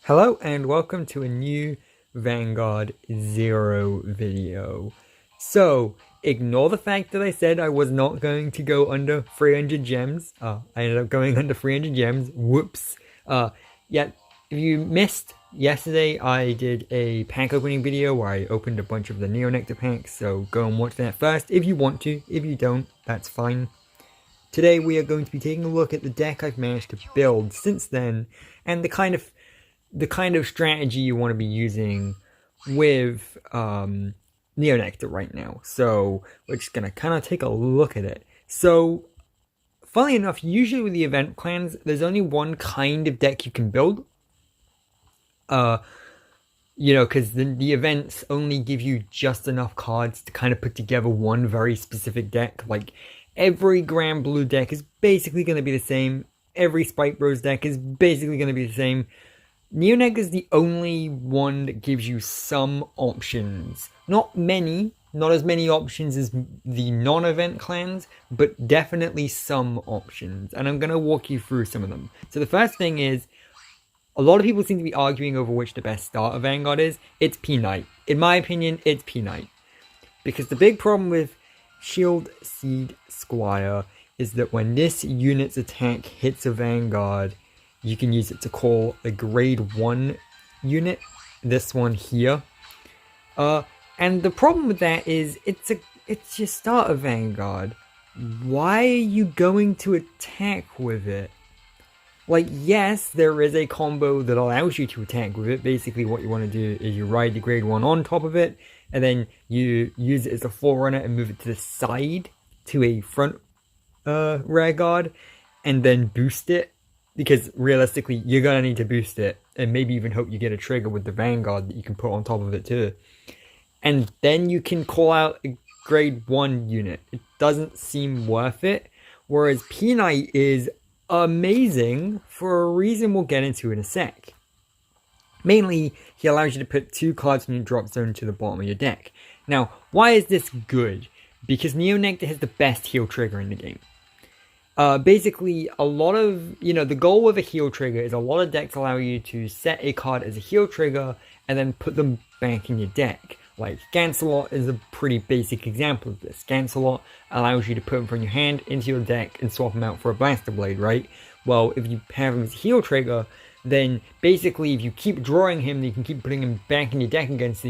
Hello and welcome to a new Vanguard Zero video. So, ignore the fact that I said I was not going to go under 300 gems. I ended up going under 300 gems. Whoops. Yet, if you missed, yesterday I did a pack opening video where I opened a bunch of the Neo Nectar packs, so go and watch that first if you want to. If you don't, that's fine. Today we are going to be taking a look at the deck I've managed to build since then, and the kind of strategy you want to be using with Neo Nectar right now. So we're just gonna kind of take a look at it. So funnily enough, usually with the event clans, there's only one kind of deck you can build. Because the events only give you just enough cards to kind of put together one very specific deck. Like, every Grand Blue deck is basically going to be the same. Every Spike Bros deck is basically going to be the same. Neo Nectar is the only one that gives you some options. Not many, not as many options as the non-event clans, but definitely some options. And I'm going to walk you through some of them. So the first thing is, a lot of people seem to be arguing over which the best starter Vanguard is. It's P-Knight. In my opinion, it's P-Knight. Because the big problem with Shield Seed Squire is that when this unit's attack hits a Vanguard, you can use it to call a grade 1 unit, this one here. And the problem with that is it's your starter Vanguard. Why are you going to attack with it? Like, yes, there is a combo that allows you to attack with it. Basically, what you want to do is you ride the grade 1 on top of it, and then you use it as a forerunner and move it to the side to a front rear guard, and then boost it. Because realistically, you're going to need to boost it, and maybe even hope you get a trigger with the Vanguard that you can put on top of it too. And then you can call out a grade 1 unit. It doesn't seem worth it, whereas P-Knight is amazing for a reason we'll get into in a sec. Mainly, he allows you to put 2 cards from your drop zone to the bottom of your deck. Now, why is this good? Because Neo Nectar has the best heal trigger in the game. Basically, a lot of, the goal with a heal trigger is a lot of decks allow you to set a card as a heal trigger and then put them back in your deck. Like, Gancelot is a pretty basic example of this. Gancelot allows you to put him from your hand into your deck and swap him out for a Blaster Blade, right? Well, if you have him as a heal trigger, then basically if you keep drawing him, you can keep putting him back in your deck again so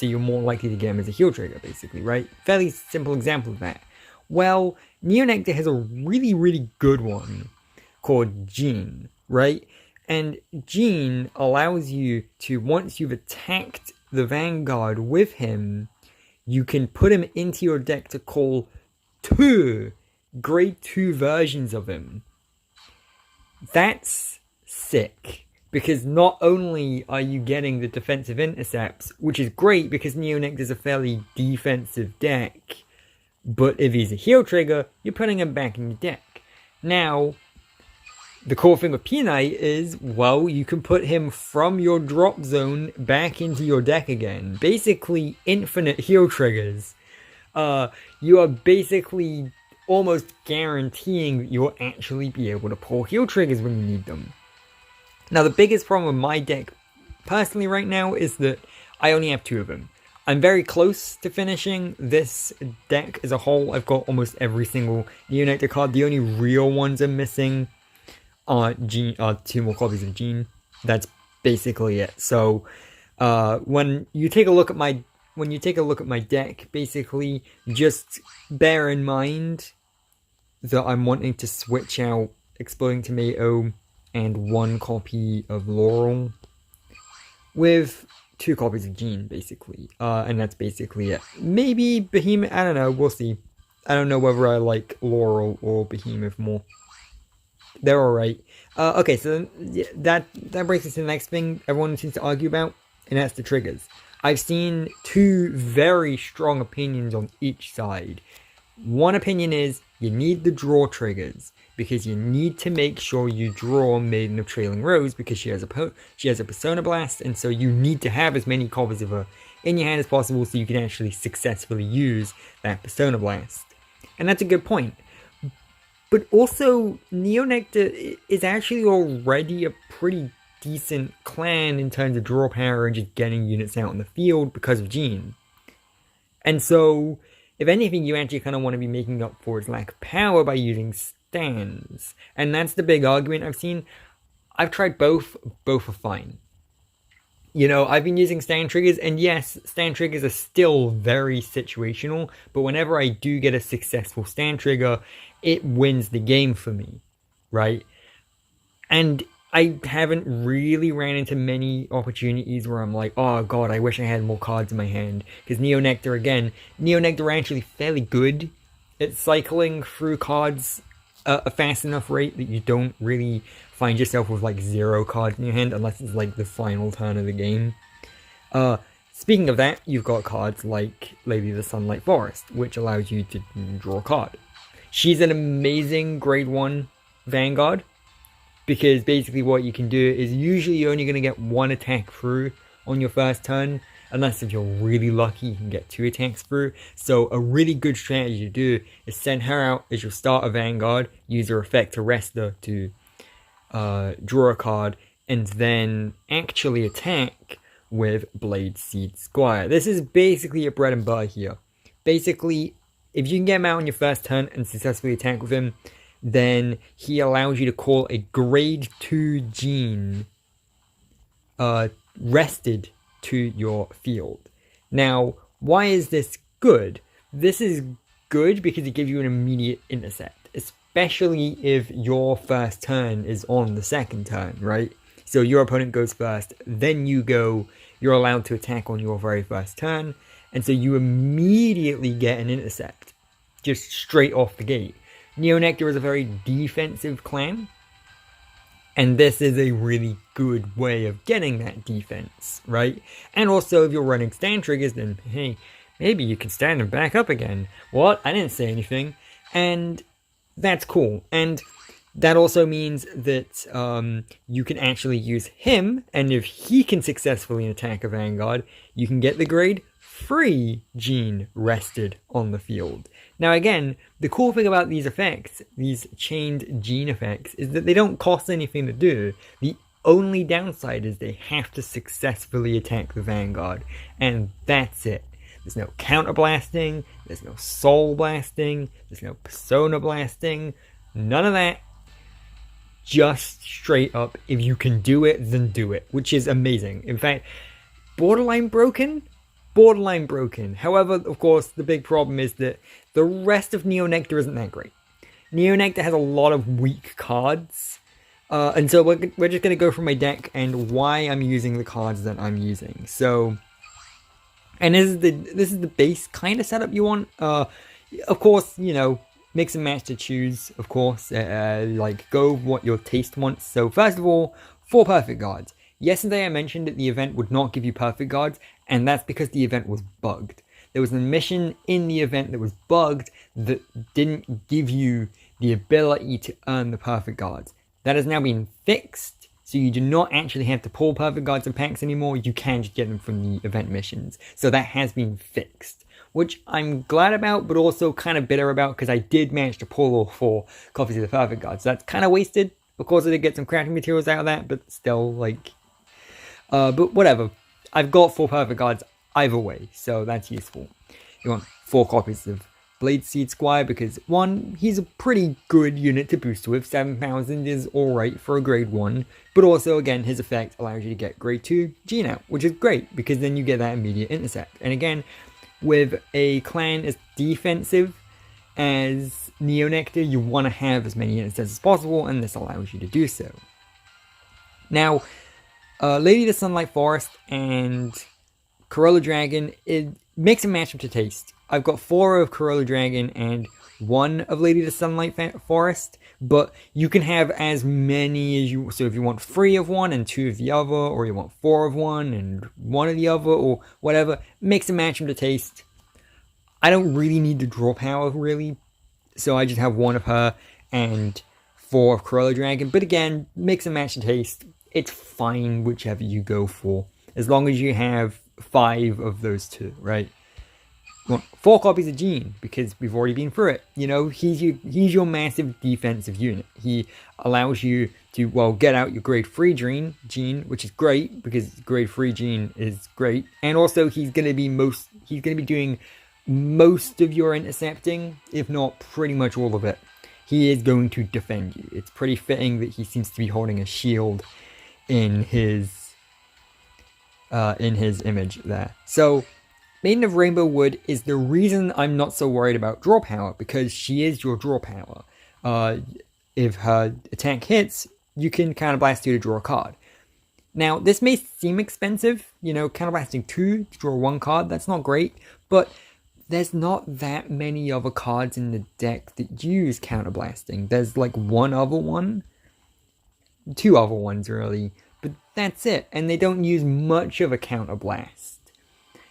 you're more likely to get him as a heal trigger, basically, right? Fairly simple example of that. Well, Neo Nectar has a really, really good one called Gene, right? And Gene allows you to, once you've attacked the Vanguard with him, you can put him into your deck to call 2 grade 2 versions of him. That's sick, because not only are you getting the defensive intercepts, which is great because Neo Nectar is a fairly defensive deck, but if he's a heal trigger, you're putting him back in your deck. Now, the cool thing with P-Knight is, well, you can put him from your drop zone back into your deck again. Basically, infinite heal triggers. You are basically almost guaranteeing that you'll actually be able to pull heal triggers when you need them. Now, the biggest problem with my deck, personally right now, is that I only have 2 of them. I'm very close to finishing this deck as a whole. I've got almost every single Neo Nectar card. The only real ones I'm missing are 2 more copies of Gene. That's basically it. So when you take a look at my deck, basically just bear in mind that I'm wanting to switch out Exploding Tomato and 1 copy of Laurel with 2 copies of Gene, basically. And that's basically it. Maybe Behemoth, I don't know, we'll see. I don't know whether I like Laurel or Behemoth more. They're alright. Okay, so that brings us to the next thing everyone seems to argue about, and that's the triggers. I've seen 2 very strong opinions on each side. One opinion is, you need the draw triggers, because you need to make sure you draw Maiden of Trailing Rose, because she has a Persona Blast, and so you need to have as many copies of her in your hand as possible so you can actually successfully use that Persona Blast. And that's a good point. But also, Neo Nectar is actually already a pretty decent clan in terms of draw power and just getting units out on the field because of Jean. And so, if anything, you actually kind of want to be making up for its lack of power by using stands. And that's the big argument I've seen. I've tried both are fine. You know, I've been using stand triggers, and yes, stand triggers are still very situational, but whenever I do get a successful stand trigger, it wins the game for me, right? And I haven't really ran into many opportunities where I'm like, oh god, I wish I had more cards in my hand. Because Neo Nectar are actually fairly good at cycling through cards a fast enough rate that you don't really find yourself with like 0 cards in your hand unless it's like the final turn of the game. Speaking of that, you've got cards like Lady of the Sunlight Forest, which allows you to draw a card. She's an amazing grade 1 Vanguard, because basically what you can do is usually you're only going to get 1 attack through on your first turn, unless if you're really lucky you can get 2 attacks through. So a really good strategy to do is send her out as your starter Vanguard, use her effect to rest her to draw a card, and then actually attack with Blade Seed Squire. This is basically your bread and butter here. Basically, if you can get him out on your first turn and successfully attack with him, then he allows you to call a grade 2 Jean rested to your field. Now, why is this good? This is good because it gives you an immediate intercept, especially if your first turn is on the second turn, right? So your opponent goes first, then you go, you're allowed to attack on your very first turn, and so you immediately get an intercept, just straight off the gate. Neo Nectar is a very defensive clan, and this is a really good way of getting that defense, right? And also, if you're running stand triggers, then hey, maybe you can stand and back up again. What? I didn't say anything. And that's cool. And that also means that you can actually use him, and if he can successfully attack a Vanguard, you can get the grade 3 Jean rested on the field. Now again, the cool thing about these effects, these chained Jean effects, is that they don't cost anything to do. The only downside is they have to successfully attack the Vanguard, and that's it. There's no counter blasting, there's no soul blasting, there's no persona blasting, none of that. Just straight up, if you can do it, then do it, which is amazing. In fact, borderline broken. However, of course, the big problem is that the rest of Neo Nectar isn't that great. Neo Nectar has a lot of weak cards, and so we're just going to go through my deck and why I'm using the cards that I'm using. So, and this is the base kind of setup you want. Of course, you know, mix and match to choose. Of course, like go what your taste wants. So first of all, 4 perfect guards. Yesterday I mentioned that the event would not give you perfect guards, and that's because the event was bugged. There was a mission in the event that was bugged that didn't give you the ability to earn the perfect guards. That has now been fixed, so you do not actually have to pull perfect guards and packs anymore. You can just get them from the event missions. So that has been fixed, which I'm glad about, but also kind of bitter about, because I did manage to pull all 4 copies of the perfect guards. So that's kind of wasted. Of course, I did get some crafting materials out of that, but still, like... but whatever. I've got 4 perfect guards either way, so that's useful. You want 4 copies of Blade Seed Squire because, 1, he's a pretty good unit to boost with. 7,000 is alright for a grade 1, but also, again, his effect allows you to get grade 2 Jean out, which is great because then you get that immediate intercept. And again, with a clan as defensive as Neo Nectar, you want to have as many intercepts as possible, and this allows you to do so. Now, Lady of the Sunlight Forest and Corolla Dragon, it mix and match up to taste. I've got 4 of Corolla Dragon and 1 of Lady of the Sunlight Forest, but you can have as many as you... So if you want 3 of one and 2 of the other, or you want 4 of one and 1 of the other, or whatever, mix and match them to taste. I don't really need the draw power, really, so I just have 1 of her and 4 of Corolla Dragon. But again, mix and match to taste. It's fine whichever you go for, as long as you have 5 of those 2, right? want 4 copies of Gene, because we've already been through it. You know, he's your massive defensive unit. He allows you to, well, get out your grade 3 Gene, which is great, because grade 3 Gene is great. And also, he's going to be doing most of your intercepting, if not pretty much all of it. He is going to defend you. It's pretty fitting that he seems to be holding a shield in his image there. So, Maiden of Rainbow Wood is the reason I'm not so worried about draw power, because she is your draw power. If her attack hits, you can counterblast you to draw a card. Now, this may seem expensive, you know, counterblasting 2 to draw 1 card, that's not great, but there's not that many other cards in the deck that use counterblasting. There's like 1 other one, 2 other ones really, but that's it, and they don't use much of a counterblast.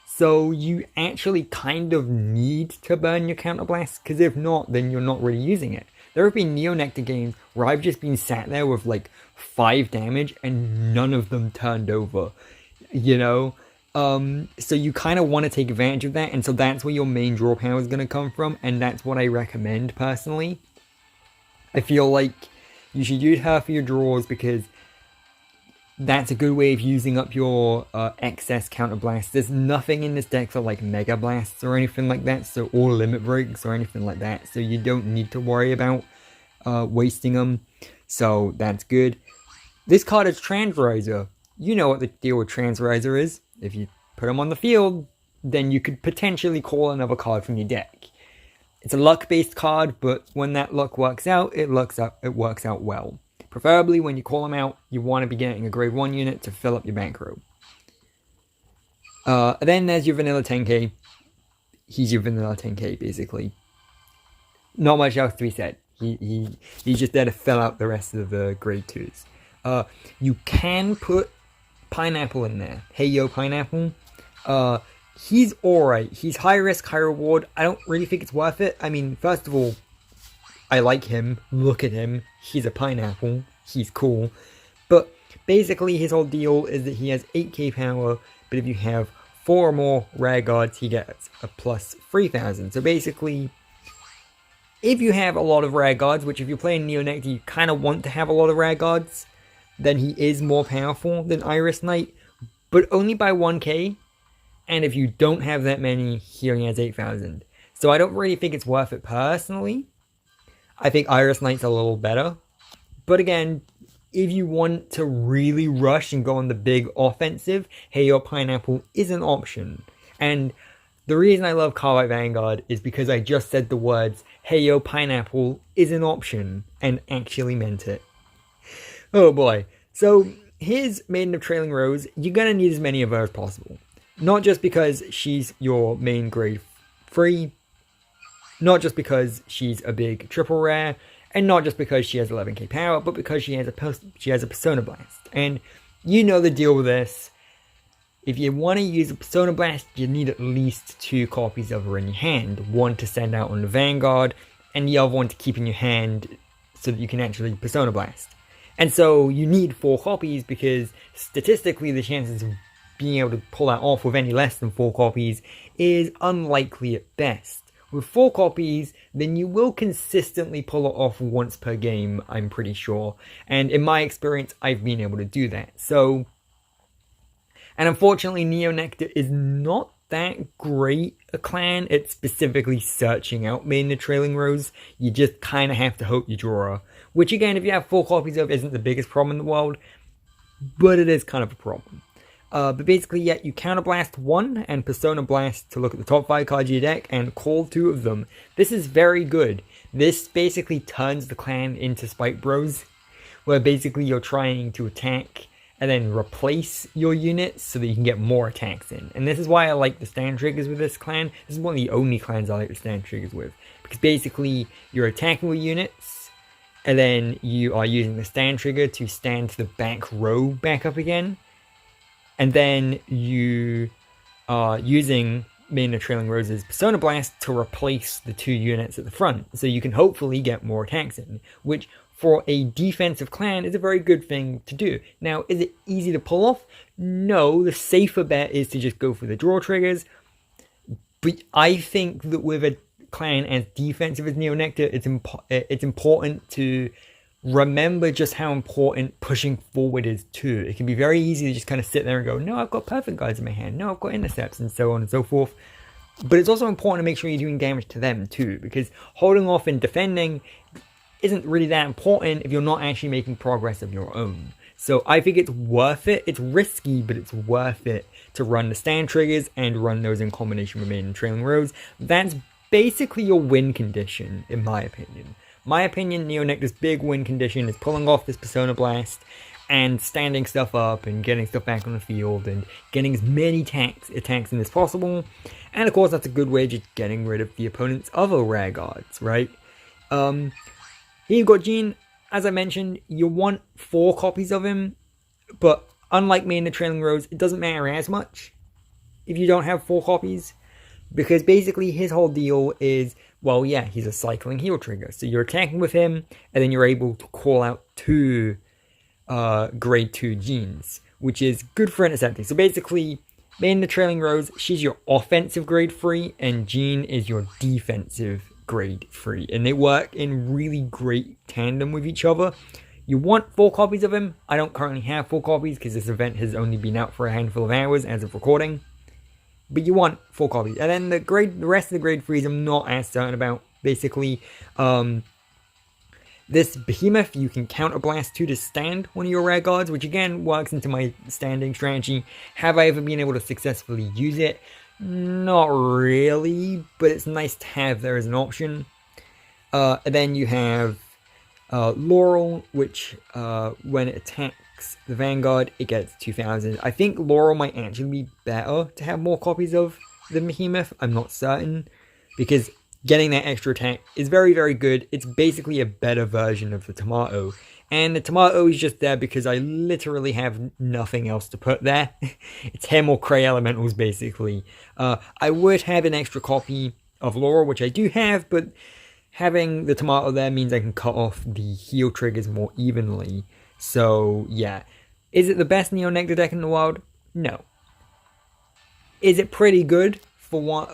So you actually kind of need to burn your counterblast, because if not, then you're not really using it. There have been Neo Nectar games where I've just been sat there with like 5 damage and none of them turned over, you know? So you kind of want to take advantage of that, and so that's where your main draw power is going to come from, and that's what I recommend personally. I feel like you should use her for your draws, because that's a good way of using up your excess counterblast. There's nothing in this deck for like Mega Blasts or anything like that, so or Limit Breaks or anything like that, so you don't need to worry about wasting them, so that's good. This card is Transriser. You know what the deal with Transriser is. If you put them on the field, then you could potentially call another card from your deck. It's a luck-based card, but when that luck works out, it works out well. Preferably, when you call them out, you want to be getting a grade 1 unit to fill up your bank row. Then there's your vanilla 10k. He's your vanilla 10k, basically. Not much else to be said. He's just there to fill out the rest of the grade 2s. You can put Pineapple in there. Hey Yo Pineapple. He's alright. He's high risk, high reward. I don't really think it's worth it. I mean, first of all, I like him. Look at him. He's a pineapple. He's cool. But basically his whole deal is that he has 8k power, but if you have 4 or more rare guards, he gets a plus 3000. So basically, if you have a lot of rare guards, which if you're playing Neo Nectar, you kind of want to have a lot of rare guards, then he is more powerful than Iris Knight, but only by 1k. And if you don't have that many, he only has 8,000. So I don't really think it's worth it personally. I think Iris Knight's a little better. But again, if you want to really rush and go on the big offensive, Hey Yo Pineapple is an option. And the reason I love Cardfight Vanguard is because I just said the words, Hey Yo Pineapple is an option, and actually meant it. Oh boy. So here's Maiden of Trailing Rose. You're going to need as many of her as possible. Not just because she's your main grade 3, not just because she's a big triple rare, and not just because she has 11k power, but because she has a Persona Blast. And you know the deal with this. If you want to use a Persona Blast, you need at least 2 copies of her in your hand. One to send out on the Vanguard, and the other one to keep in your hand so that you can actually Persona Blast. And so you need 4 copies, because statistically the chances of being able to pull that off with any less than 4 copies is unlikely at best. With 4 copies, then you will consistently pull it off once per game, I'm pretty sure. And in my experience, I've been able to do that. So, and unfortunately, Neo Nectar is not that great a clan. It's specifically searching out Maiden of Trailing Rose. You just kind of have to hope you draw her. Which again, if you have 4 copies of, isn't the biggest problem in the world. But it is kind of a problem. But basically, yeah, you Counterblast 1 and Persona Blast to look at the top 5 cards of your deck and call 2 of them. This is very good. This basically turns the clan into Spike Bros, where basically you're trying to attack and then replace your units so that you can get more attacks in. And this is why I like the stand triggers with this clan. This is one of the only clans I like the stand triggers with. Because basically, you're attacking with units, and then you are using the stand trigger to stand to the back row back up again. And then you are using Maiden of Trailing Rose's Persona Blast to replace the 2 units at the front. So you can hopefully get more attacks in, which for a defensive clan is a very good thing to do. Now, is it easy to pull off? No, the safer bet is to just go for the draw triggers. But I think that with a clan as defensive as Neo Nectar, it's important to remember just how important pushing forward is too. It can be very easy to just kind of sit there and go, no, I've got perfect guards in my hand. No, I've got intercepts and so on and so forth. But it's also important to make sure you're doing damage to them too, because holding off and defending isn't really that important if you're not actually making progress of your own. So I think it's worth it. It's risky, but it's worth it to run the stand triggers and run those in combination with main and trailing rows. That's basically your win condition, in my opinion. My opinion, Neo Nectar's big win condition is pulling off this Persona Blast and standing stuff up and getting stuff back on the field and getting as many attacks in as possible. And of course, that's a good way of just getting rid of the opponent's other rare guards, right? Here you've got Jean. As I mentioned, you want 4 copies of him, but unlike me in the trailing rows, it doesn't matter as much if you don't have 4 copies, because basically his whole deal is, well, yeah, he's a cycling heal trigger. So you're attacking with him, and then you're able to call out 2 grade 2 Jeans, which is good for intercepting. So basically, in the trailing rows, she's your offensive grade 3, and Jean is your defensive grade 3. And they work in really great tandem with each other. You want 4 copies of him. I don't currently have 4 copies because this event has only been out for a handful of hours as of recording. But you want 4 copies. And then the rest of the grade 3s I'm not as certain about. Basically, this Behemoth, you can counterblast to stand one of your rare guards, which again works into my standing strategy. Have I ever been able to successfully use it? Not really, but it's nice to have there as an option. And then you have Laurel, which when it attacks the Vanguard, it gets 2000. I think Laurel might actually be better to have more copies of than Behemoth. I'm not certain, because getting that extra attack is very, very good. It's basically a better version of the Tomato. And the Tomato is just there because I literally have nothing else to put there. It's him or Cray Elementals, basically. I would have an extra copy of Laurel, which I do have, but having the Tomato there means I can cut off the heal triggers more evenly. So, yeah. Is it the best Neo Nectar deck in the world? No. Is it pretty good for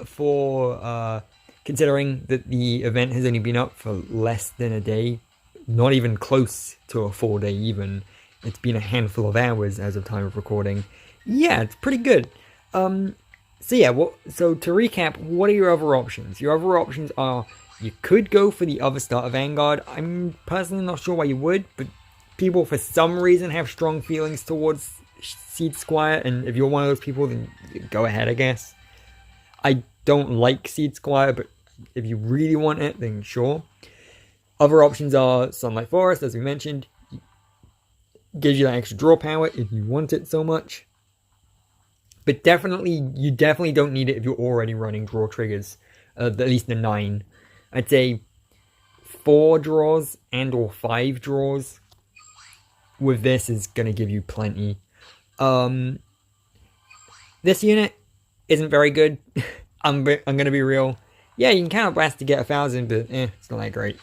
considering that the event has only been up for less than a day? Not even close to a 4-day even. It's been a handful of hours as of time of recording. Yeah, it's pretty good. So to recap, what are your other options? Your other options are, you could go for the other starter Vanguard. I'm personally not sure why you would, but people for some reason have strong feelings towards Seed Squire, and if you're one of those people, then go ahead, I guess. I don't like Seed Squire, but if you really want it, then sure. Other options are Sunlight Forest, as we mentioned. Gives you that extra draw power if you want it so much. But you definitely don't need it if you're already running draw triggers. At least the 9. I'd say 4 draws and or 5 draws with this is going to give you plenty. This unit isn't very good. I'm going to be real. Yeah, you can counterblast to get 1000, but it's not that great.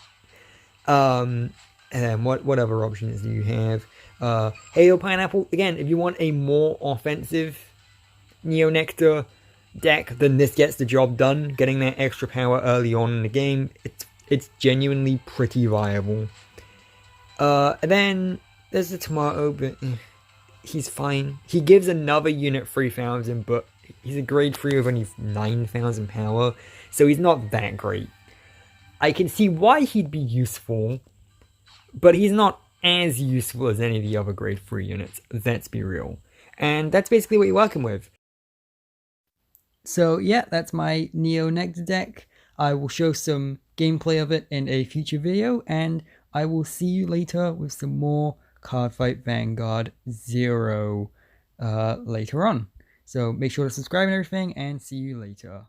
And then what other options do you have? Halo Pineapple, again, if you want a more offensive Neo Nectar deck, then this gets the job done. Getting that extra power early on in the game, it's genuinely pretty viable. And then there's the Tomato, but he's fine. He gives another unit 3000, but he's a grade 3 with only 9000 power, so he's not that great. I can see why he'd be useful, but he's not as useful as any of the other grade 3 units, let's be real. And that's basically what you're working with. So yeah, that's my Neo Nectar deck. I will show some gameplay of it in a future video, and I will see you later with some more Cardfight Vanguard 0 later on. So make sure to subscribe and everything, and see you later.